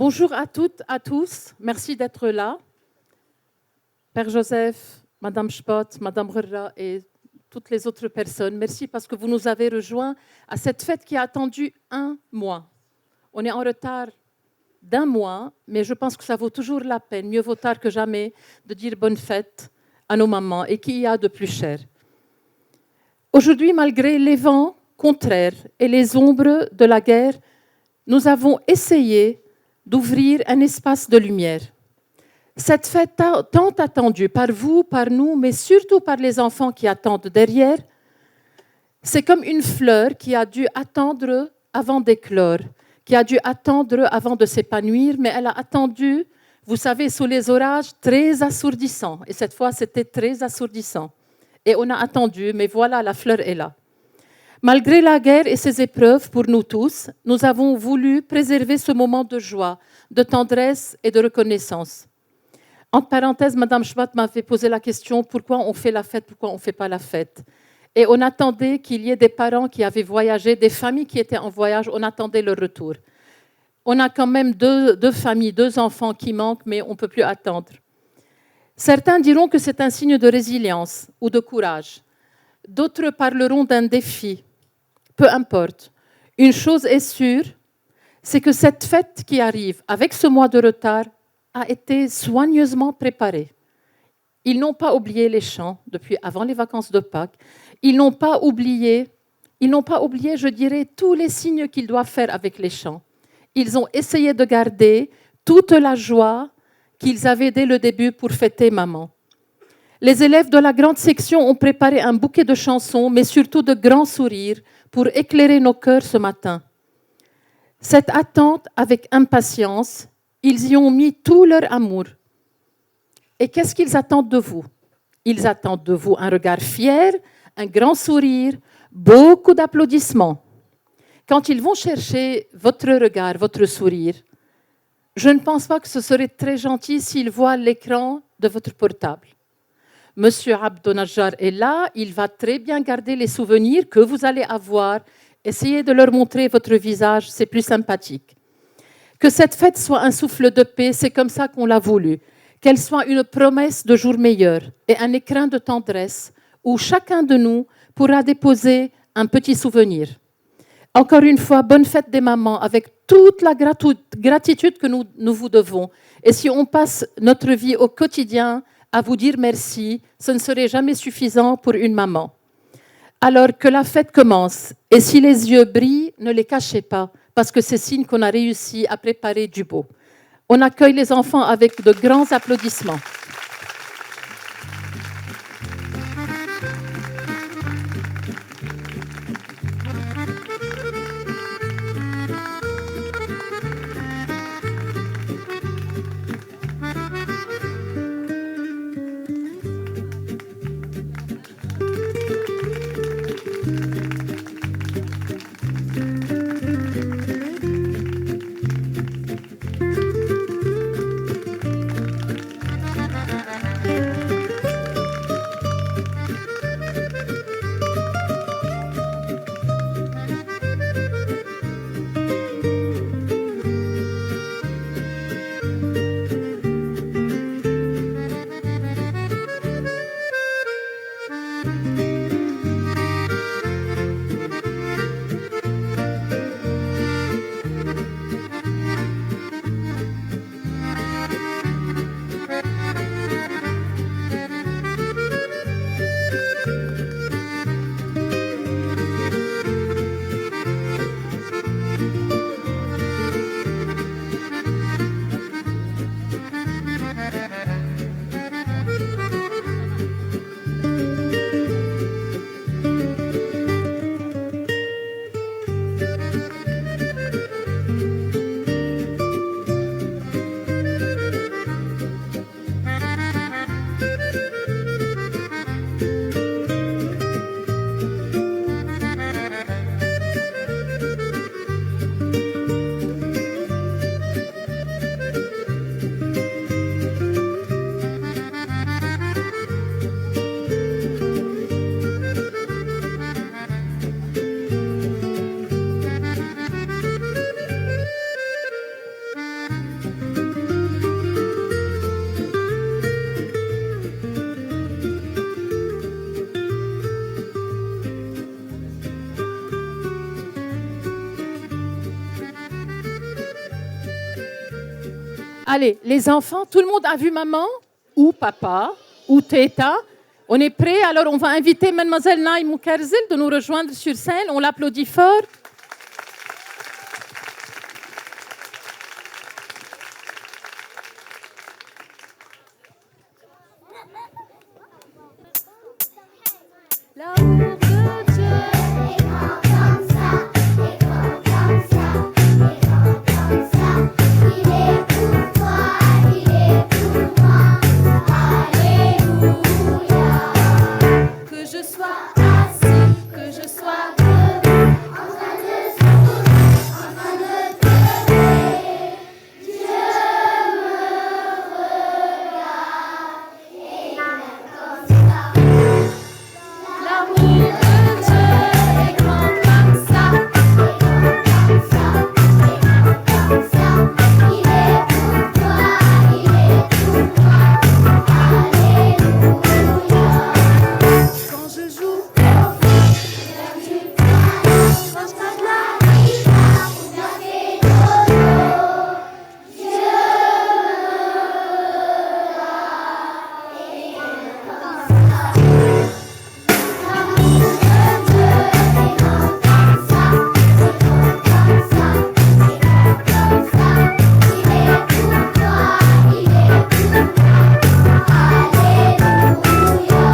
Bonjour à toutes, à tous. Merci d'être là. Père Joseph, Madame Spott, Madame Rera et toutes les autres personnes, merci parce que vous nous avez rejoints à cette fête qui a attendu 1 mois. On est en retard d'1 mois, mais je pense que ça vaut toujours la peine, mieux vaut tard que jamais, de dire bonne fête à nos mamans et qu'il y a de plus cher. Aujourd'hui, malgré les vents contraires et les ombres de la guerre, nous avons essayé d'ouvrir un espace de lumière. Cette fête tant attendue par vous, par nous, mais surtout par les enfants qui attendent derrière, c'est comme une fleur qui a dû attendre avant d'éclore, qui a dû attendre avant de s'épanouir, mais elle a attendu, vous savez, sous les orages, très assourdissants. Et cette fois, c'était très assourdissant. Et on a attendu, mais voilà, la fleur est là. Malgré la guerre et ses épreuves pour nous tous, nous avons voulu préserver ce moment de joie, de tendresse et de reconnaissance. Entre parenthèses, Madame Spott m'avait posé la question pourquoi on fait la fête, pourquoi on ne fait pas la fête. Et on attendait qu'il y ait des parents qui avaient voyagé, des familles qui étaient en voyage, on attendait leur retour. On a quand même deux familles, 2 enfants qui manquent, mais on ne peut plus attendre. Certains diront que c'est un signe de résilience ou de courage. D'autres parleront d'un défi. Peu importe. Une chose est sûre, c'est que cette fête qui arrive, avec ce mois de retard, a été soigneusement préparée. Ils n'ont pas oublié les chants depuis avant les vacances de Pâques. Ils n'ont pas oublié, je dirais, tous les signes qu'ils doivent faire avec les chants. Ils ont essayé de garder toute la joie qu'ils avaient dès le début pour fêter maman. Les élèves de la grande section ont préparé un bouquet de chansons, mais surtout de grands sourires pour éclairer nos cœurs ce matin. Cette attente avec impatience, ils y ont mis tout leur amour. Et qu'est-ce qu'ils attendent de vous? Ils attendent de vous un regard fier, un grand sourire, beaucoup d'applaudissements. Quand ils vont chercher votre regard, votre sourire, je ne pense pas que ce serait très gentil s'ils voient l'écran de votre portable. Monsieur Abdonajjar est là, il va très bien garder les souvenirs que vous allez avoir. Essayez de leur montrer votre visage, c'est plus sympathique. Que cette fête soit un souffle de paix, c'est comme ça qu'on l'a voulu. Qu'elle soit une promesse de jours meilleurs et un écrin de tendresse où chacun de nous pourra déposer un petit souvenir. Encore une fois, bonne fête des mamans avec toute la gratitude que nous vous devons. Et si on passe notre vie au quotidien à vous dire merci, ce ne serait jamais suffisant pour une maman. Alors que la fête commence, et si les yeux brillent, ne les cachez pas, parce que c'est signe qu'on a réussi à préparer du beau. On accueille les enfants avec de grands applaudissements. Allez, les enfants, tout le monde a vu maman ou papa ou teta. On est prêts? Alors, on va inviter Mademoiselle Naïm Moukarzil de nous rejoindre sur scène. On l'applaudit fort. L'amour de Dieu est grand comme ça, est grand comme ça, est grand comme ça. Il est pour toi, il est pour moi. Alléluia. Que je sois assis, que je sois debout, en train de sourire, en train de pleurer. Dieu me regarde et il m'aime comme ça. L'amour de Dieu est grand comme ça, est grand comme ça, est grand comme ça. Il est pour toi, il est pour moi. Alléluia. Quand je joue au foot, quand tu passes, quand je passe la guitare, ou bien fais dodo, Dieu me regarde et il m'aime comme ça. L'amour de Dieu est grand comme ça, est grand comme ça, est grand comme ça. Il est pour toi, il est pour moi. Alléluia.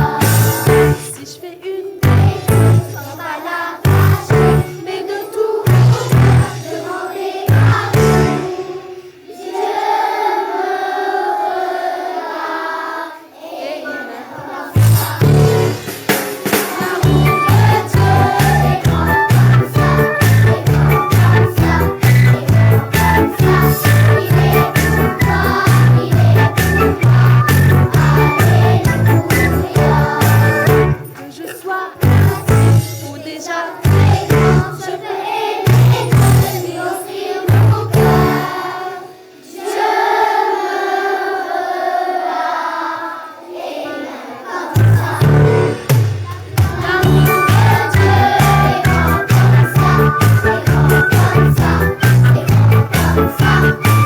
Si je fais une bêtise, on va la cacher, mais de tout mon cœur, demander pardon. Dieu me regarde et il m'aime comme ça. L'amour de Dieu est grand comme ça, est grand comme ça, est grand comme ça. Il est pour toi, il est pour moi. Alléluia. Que je sois assis ou déjà très grand, je peux aimer et te lui offrir mon cœur. Dieu me regarde et il m'aime comme ça. L'amour de Dieu est grand comme ça, est grand comme ça, est grand comme ça.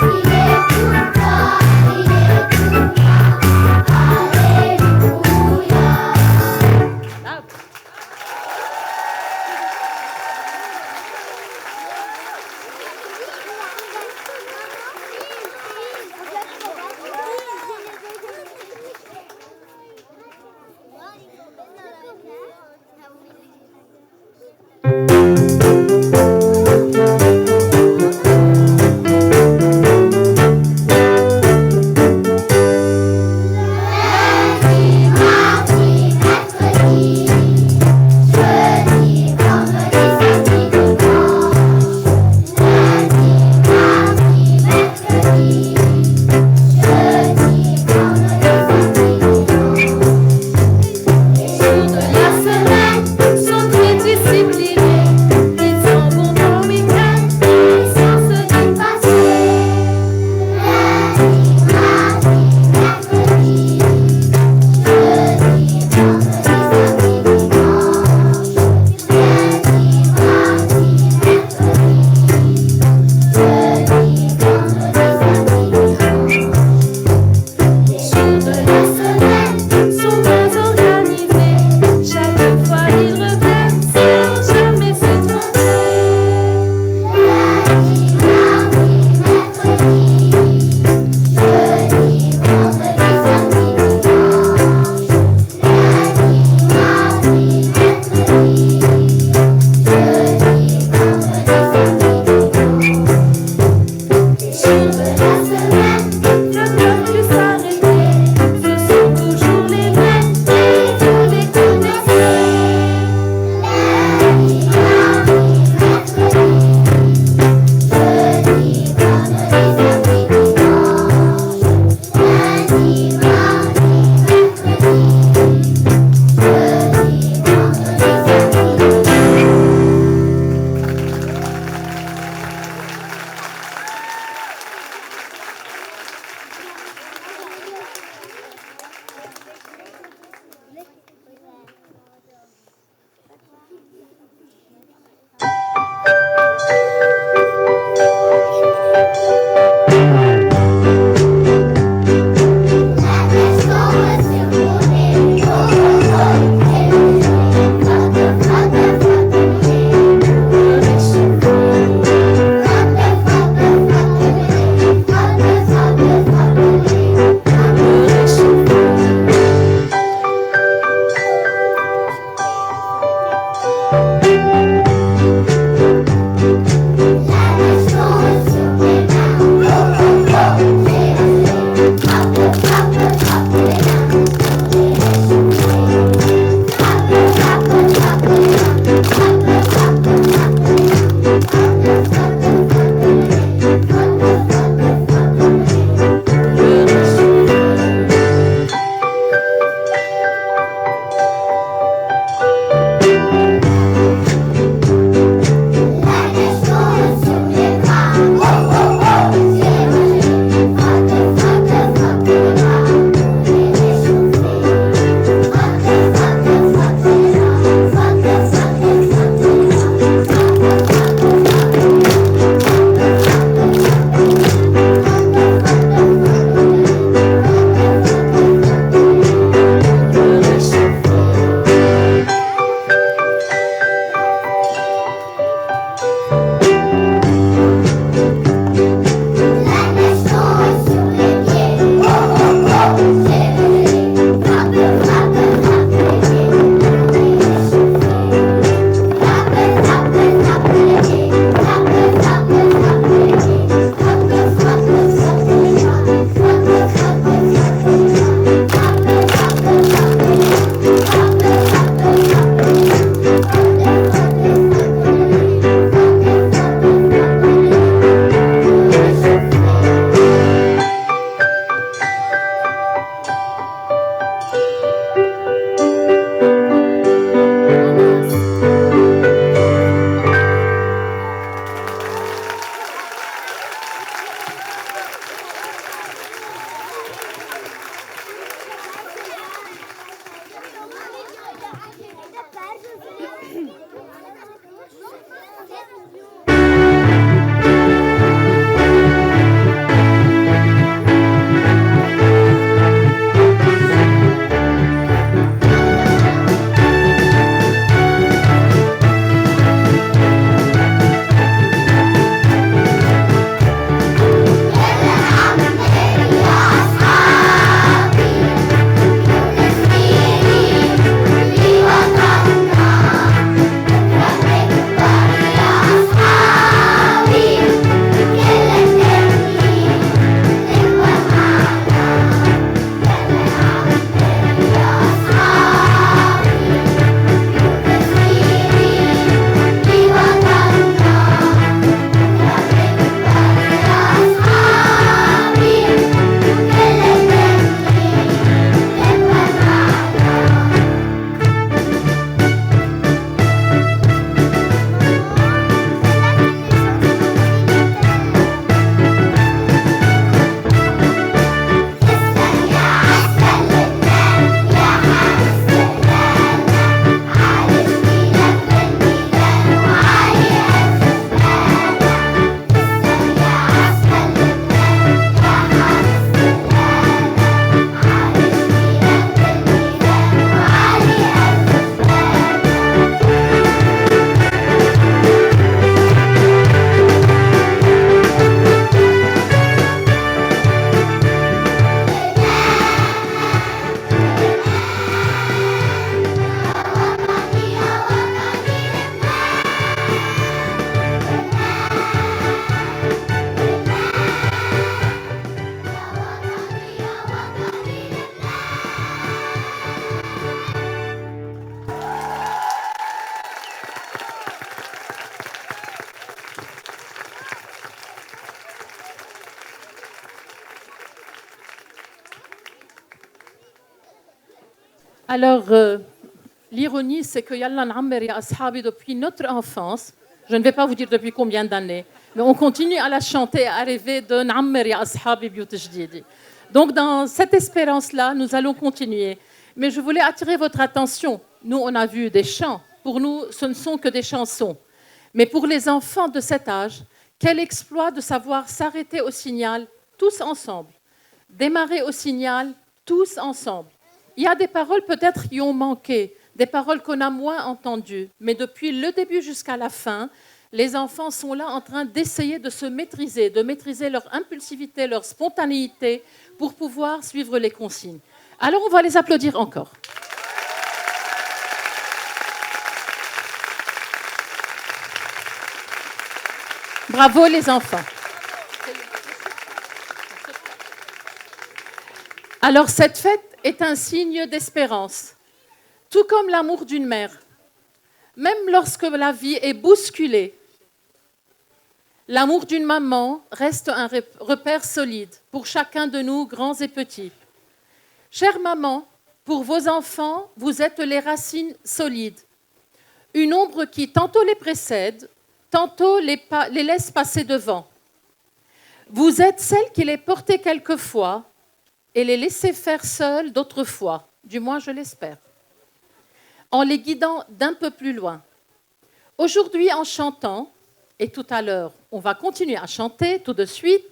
Il est pour toi, il est pour moi. Alléluia. Lundi, mardi, mercredi, jeudi, vendredi, samedi, dimanche. Lundi, mardi, mercredi, jeudi, vendredi, samedi, dimanche. Les jours de la semaine sont très disciplinés. Ils s'en vont au week-end sans se dépasser. Lundi, mardi, mercredi, jeudi, vendredi, samedi, dimanche. Lundi, mardi, mercredi, jeudi, vendredi, samedi, dimanche. Les jours de la semaine sont bien organisés. Chaque fois ils reviennent sans jamais Alors, l'ironie, c'est que Yalla N'ammer Ya Ashabi, depuis notre enfance, je ne vais pas vous dire depuis combien d'années, mais on continue à la chanter, à rêver de N'ammer Ya Ashabi Biyut Jdidi. Donc, dans cette espérance-là, nous allons continuer. Mais je voulais attirer votre attention. Nous, on a vu des chants. Pour nous, ce ne sont que des chansons. Mais pour les enfants de cet âge, quel exploit de savoir s'arrêter au signal tous ensemble, démarrer au signal tous ensemble. Il y a des paroles peut-être qui ont manqué, des paroles qu'on a moins entendues, mais depuis le début jusqu'à la fin, les enfants sont là en train d'essayer de se maîtriser, de maîtriser leur impulsivité, leur spontanéité pour pouvoir suivre les consignes. Alors on va les applaudir encore. Bravo les enfants. Alors cette fête est un signe d'espérance, tout comme l'amour d'une mère. Même lorsque la vie est bousculée, l'amour d'une maman reste un repère solide pour chacun de nous, grands et petits. Chère maman, pour vos enfants, vous êtes les racines solides, une ombre qui tantôt les précède, tantôt les laisse passer devant. Vous êtes celle qui les portait quelquefois et les laissait faire seuls d'autres fois, du moins je l'espère, en les guidant d'un peu plus loin. Aujourd'hui, en chantant, et tout à l'heure, on va continuer à chanter tout de suite,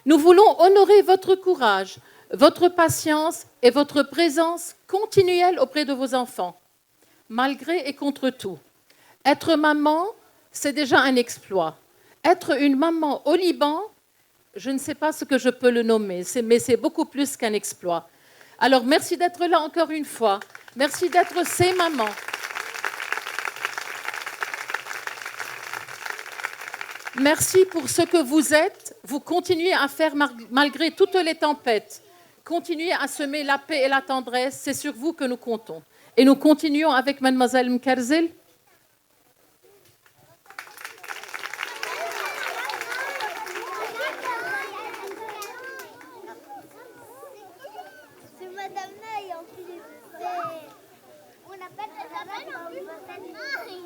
nous voulons honorer votre courage, votre patience et votre présence continuelle auprès de vos enfants, malgré et contre tout. Être maman, c'est déjà un exploit. Être une maman au Liban, je ne sais pas ce que je peux le nommer, mais c'est beaucoup plus qu'un exploit. Alors, merci d'être là encore une fois. Merci d'être ces mamans. Merci pour ce que vous êtes. Vous continuez à faire malgré toutes les tempêtes. Continuez à semer la paix et la tendresse. C'est sur vous que nous comptons. Et nous continuons avec Mademoiselle Mkerzel. C'est Madame Naï en plus. On appelle Madame Naï.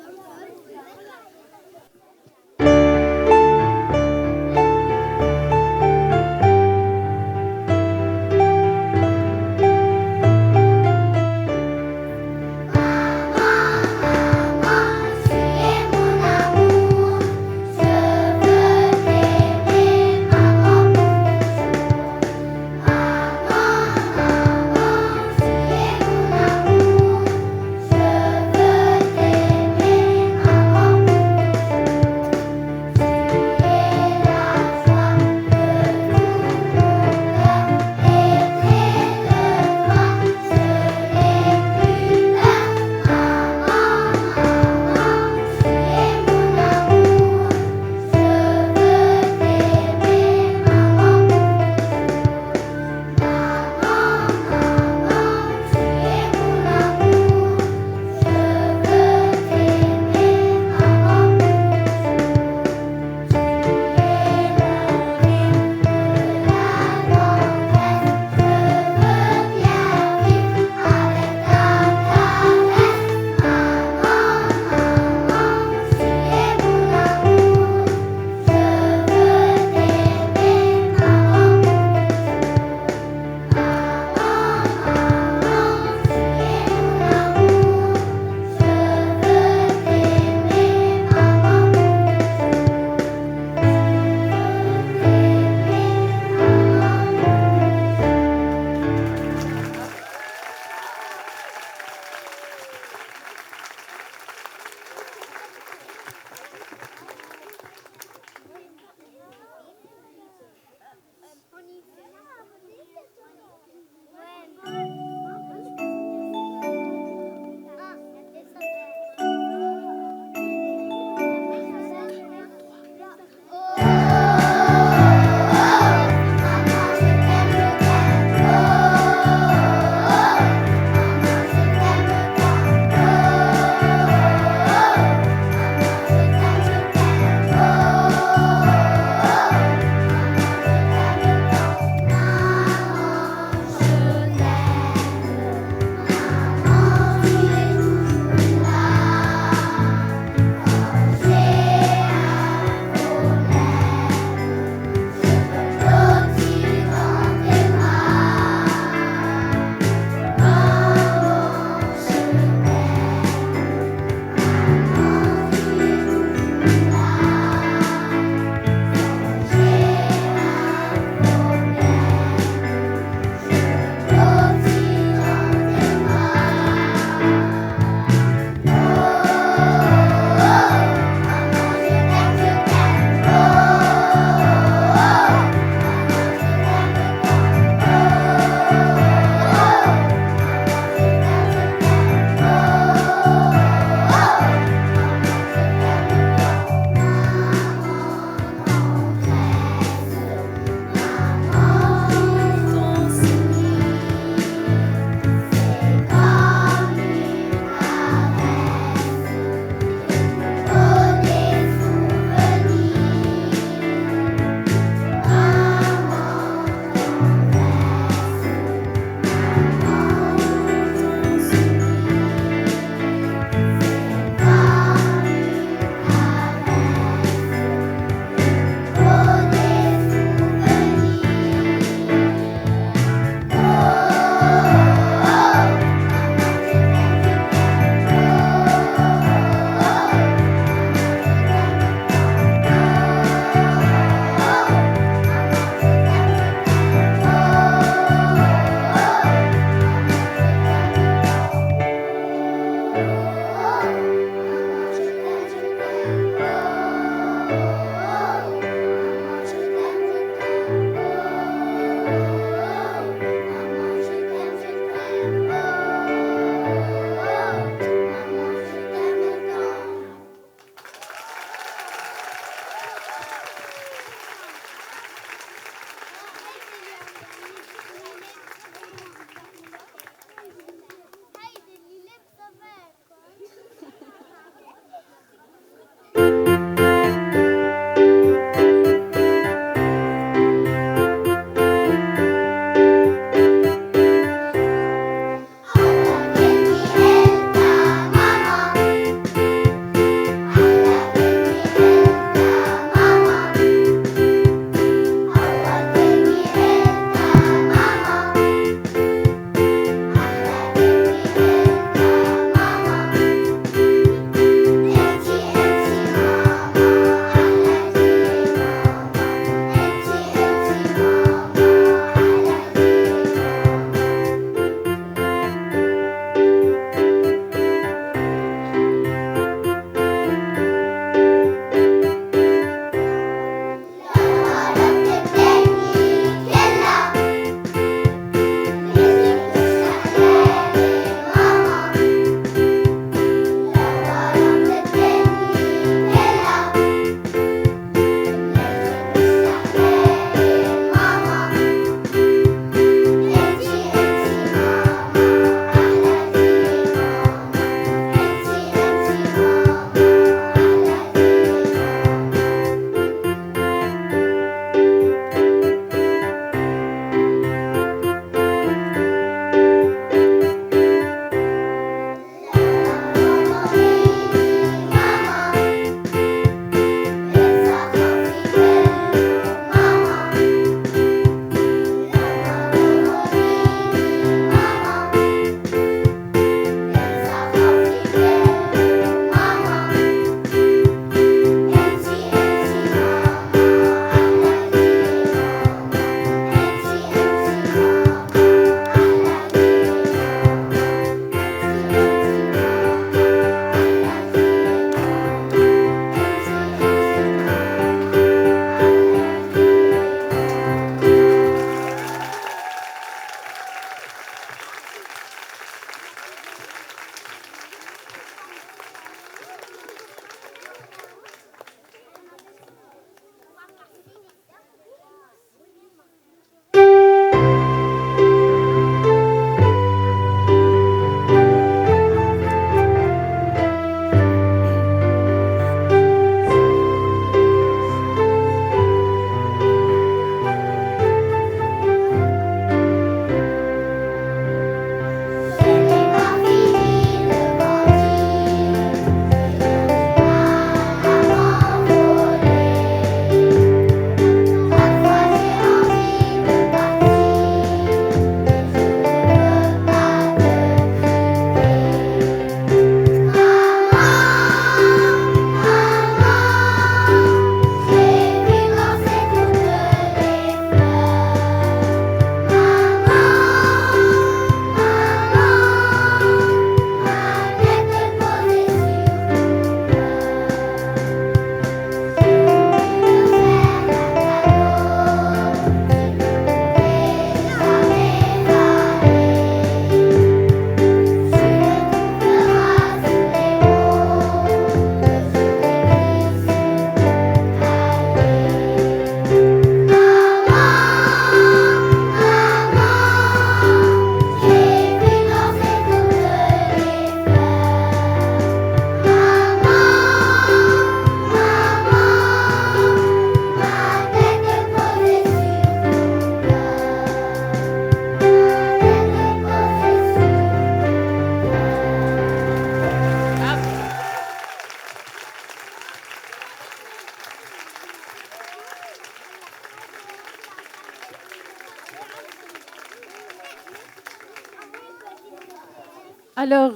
Alors,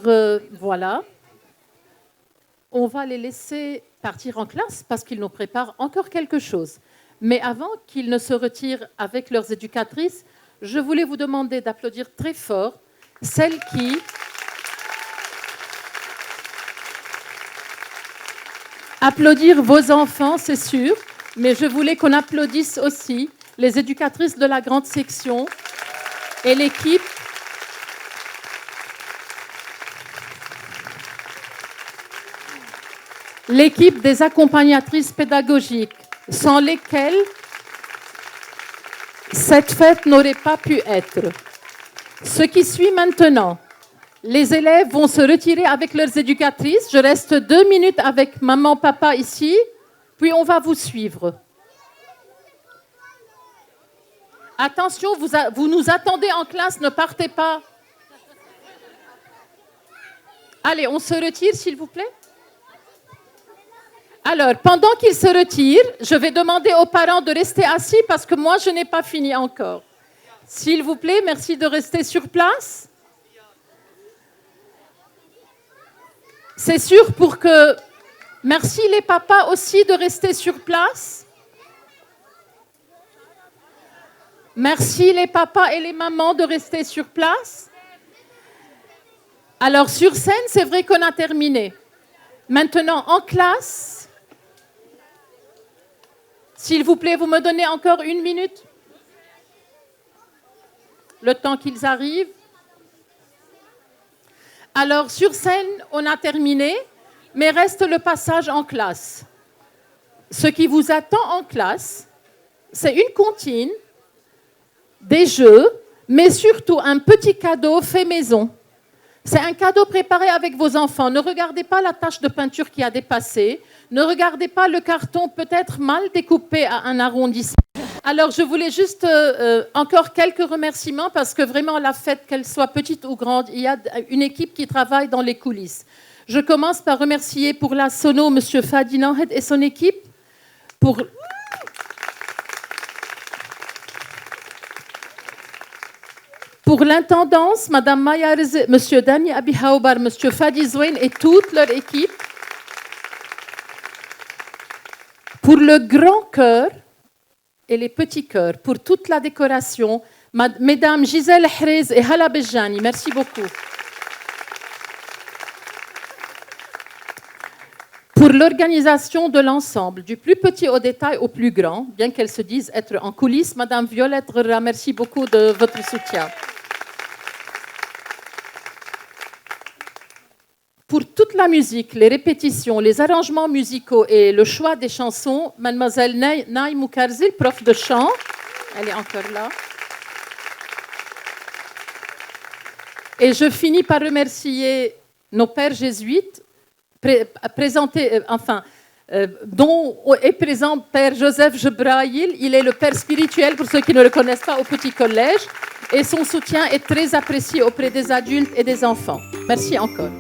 voilà. On va les laisser partir en classe parce qu'ils nous préparent encore quelque chose. Mais avant qu'ils ne se retirent avec leurs éducatrices, je voulais vous demander d'applaudir très fort celles qui... Applaudir vos enfants, c'est sûr, mais je voulais qu'on applaudisse aussi les éducatrices de la grande section et l'équipe. L'équipe des accompagnatrices pédagogiques, sans lesquelles cette fête n'aurait pas pu être. Ce qui suit maintenant, les élèves vont se retirer avec leurs éducatrices. Je reste 2 minutes avec maman, papa ici, puis on va vous suivre. Attention, vous nous attendez en classe, ne partez pas. Allez, on se retire, s'il vous plaît. Alors, pendant qu'ils se retirent, je vais demander aux parents de rester assis parce que moi, je n'ai pas fini encore. S'il vous plaît, merci de rester sur place. C'est sûr pour que... Merci les papas aussi de rester sur place. Merci les papas et les mamans de rester sur place. Alors, sur scène, c'est vrai qu'on a terminé. Maintenant, en classe... S'il vous plaît, vous me donnez encore 1 minute? Le temps qu'ils arrivent. Alors, sur scène, on a terminé, mais reste le passage en classe. Ce qui vous attend en classe, c'est une comptine, des jeux, mais surtout un petit cadeau fait maison. C'est un cadeau préparé avec vos enfants. Ne regardez pas la tache de peinture qui a dépassé. Ne regardez pas le carton peut-être mal découpé à un arrondissement. Alors, je voulais juste encore quelques remerciements parce que vraiment, la fête, qu'elle soit petite ou grande, il y a une équipe qui travaille dans les coulisses. Je commence par remercier pour la sono M. Fadi Nahed et son équipe. Pour l'intendance, Mme Maya Reze, M. Dami Abihaoubar, M. Fadi Zouin et toute leur équipe. Pour le grand chœur et les petits chœurs, pour toute la décoration, Mesdames Gisèle Hrez et Hala Bejani, merci beaucoup. Pour l'organisation de l'ensemble, du plus petit au détail au plus grand, bien qu'elles se disent être en coulisses, Madame Violette Rera, merci beaucoup de votre soutien. Pour toute la musique, les répétitions, les arrangements musicaux et le choix des chansons, Mademoiselle Naï Moukarzil, prof de chant, elle est encore là. Et je finis par remercier nos pères jésuites, dont est présent Père Joseph Jebraïl. Il est le père spirituel, pour ceux qui ne le connaissent pas, au petit collège. Et son soutien est très apprécié auprès des adultes et des enfants. Merci encore.